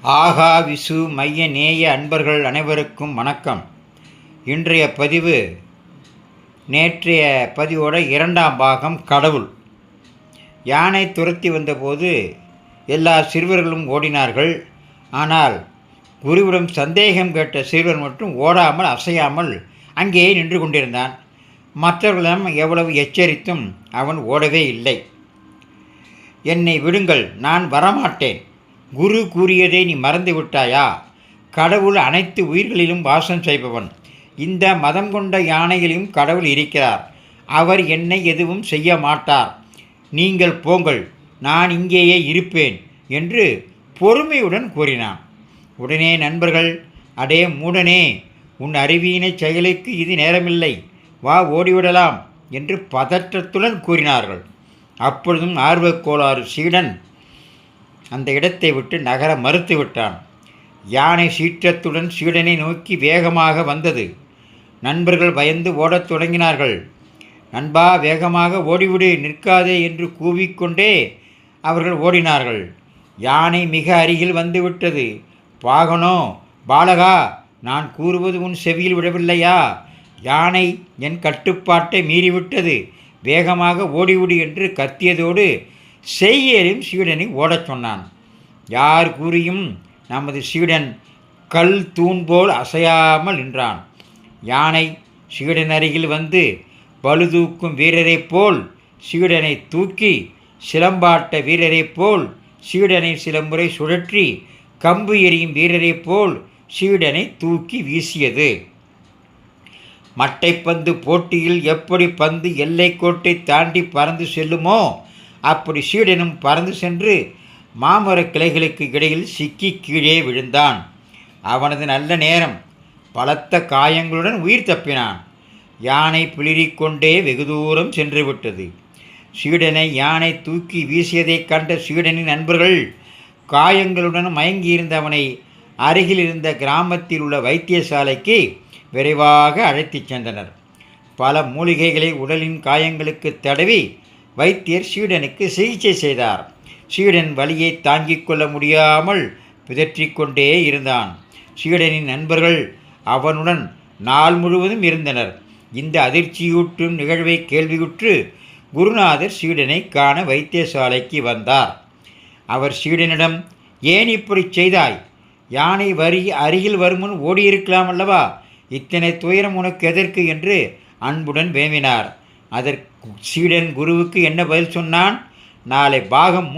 ஆகா விசு மைய நேய அன்பர்கள் அனைவருக்கும் வணக்கம். இன்றைய பதிவு நேற்றைய பதிவோட இரண்டாம் பாகம். கடவுள் யானை துரத்தி வந்தபோது எல்லா சிறுவர்களும் ஓடினார்கள். ஆனால் குருவிடம் சந்தேகம் கேட்ட சிறுவன் மட்டும் ஓடாமல் அசையாமல் அங்கேயே நின்று கொண்டிருந்தான். மற்றவர்களிடம் எவ்வளவு எச்சரித்தும் அவன் ஓடவே இல்லை. என்னை விடுங்கள், நான் வரமாட்டேன். குரு கூறியதை நீ மறந்து விட்டாயா? கடவுள் அனைத்து உயிர்களிலும் வாசம் செய்பவன். இந்த மதம் கொண்ட யானையிலும் கடவுள் இருக்கிறார். அவர் என்னை எதுவும் செய்ய மாட்டார். நீங்கள் போங்கள், நான் இங்கேயே இருப்பேன் என்று பொறுமையுடன் கூறினான். உடனே நண்பர்கள், அடே மூடனே, உன் அறிவீன செயலுக்கு இது நேரமில்லை, வா ஓடிவிடலாம் என்று பதற்றத்துடன் கூறினார்கள். அப்பொழுதும் ஆர்வக்கோளாறு சீடன் அந்த இடத்தை விட்டு நகர மறுத்துவிட்டான். யானை சீற்றத்துடன் சீடனை நோக்கி வேகமாக வந்தது. நண்பர்கள் பயந்து ஓடத் தொடங்கினார்கள். நண்பா, வேகமாக ஓடிவிடு, நிற்காதே என்று கூவிக்கொண்டே அவர்கள் ஓடினார்கள். யானை மிக அருகில் வந்துவிட்டது. பாகனோ, பாலகா, நான் கூறுவது உன் செவியில் விடவில்லையா? யானை என் கட்டுப்பாட்டை மீறிவிட்டது, வேகமாக ஓடிவிடு என்று கத்தியதோடு செய்யலும் சீடனை ஓடச் சொன்னான். யார் கூறியும் நமது சீடன் கல் தூண் போல் அசையாமல் நின்றான். யானை சீடன் அருகில் வந்து பழுதூக்கும் வீரரைப் போல் சீடனை தூக்கி, சிலம்பாட்ட வீரரைப் போல் சீடனை சில முறை சுழற்றி, கம்பு எறியும் வீரரைப் போல் சீடனை தூக்கி வீசியது. மட்டைப்பந்து போட்டியில் எப்படி பந்து எல்லை கோட்டை தாண்டி பறந்து செல்லுமோ அப்படி சீடனும் பறந்து சென்று மாமரக் கிளைகளுக்கு இடையில் சிக்கி கீழே விழுந்தான். அவனது நல்ல நேரம். பலத்த காயங்களுடன் உயிர் தப்பினான். யானை பிளிரிக்கொண்டே வெகு தூரம் சென்று விட்டது. சீடனை யானை தூக்கி வீசியதைக் கண்ட சீடனின் நண்பர்கள் காயங்களுடன் மயங்கியிருந்த அவனை அருகில் இருந்த கிராமத்தில் உள்ள வைத்தியசாலைக்கு விரைவாக அழைத்துச் சென்றனர். பல மூலிகைகளை உடலின் காயங்களுக்கு தடவி வைத்தியர் சீடனுக்கு சிகிச்சை செய்தார். சீடன் வலியை தாங்கிக் கொள்ள முடியாமல் பிதற்றிக்கொண்டே இருந்தான். சீடனின் நண்பர்கள் அவனுடன் நாள் முழுவதும் இருந்தனர். இந்த அதிர்ச்சியூட்டும் நிகழ்வை கேள்வியுற்று குருநாதர் சீடனை காண வைத்தியசாலைக்கு வந்தார். அவர் சீடனிடம், ஏன் இப்படி செய்தாய்? யானை அருகில் வருமுன் ஓடியிருக்கலாம் அல்லவா? இத்தனை துயரம் உனக்கு எதற்கு என்று அன்புடன் வேண்டினார். அதற்கு சீடன் குருவுக்கு என்ன பதில் சொன்னான்? நாளை பாகம்